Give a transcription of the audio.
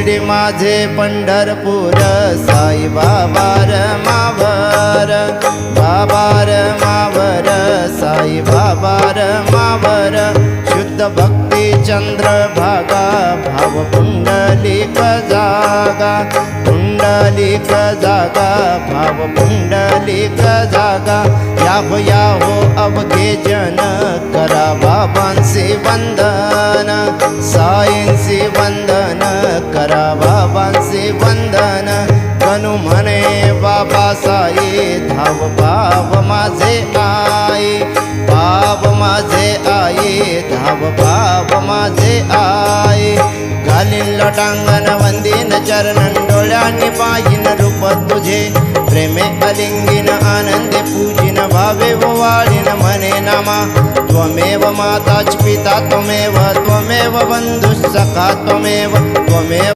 शिर्डी माझे पंढरपूर साई बाबा मावर बाबा मावर साई बाबा मावर शुद्ध भक्ती चंद्रभागा भाव पुंडलिक जागा पुंडलिक जागा भाव पुंडलिक जागा या हो अवघे जन करा बाबांचे वंदन साईंचे वंदन करा बाबांचे वंदन कनु म्हणे बाबा साई धाव भाव माझे आई भाव माझे आई धाव भाव माझे आई घालीन लोटांगण वंदीन चरणन डोळ्यांनी पाहिन रूप तुझे प्रेमे अलिंगिन आनंदे पूजिन भावे वाळीन म्हणे नामा त्वमेव माताच पिता त्वमेव त्वमेव बंधुः सखा त्वमेव त्वमेव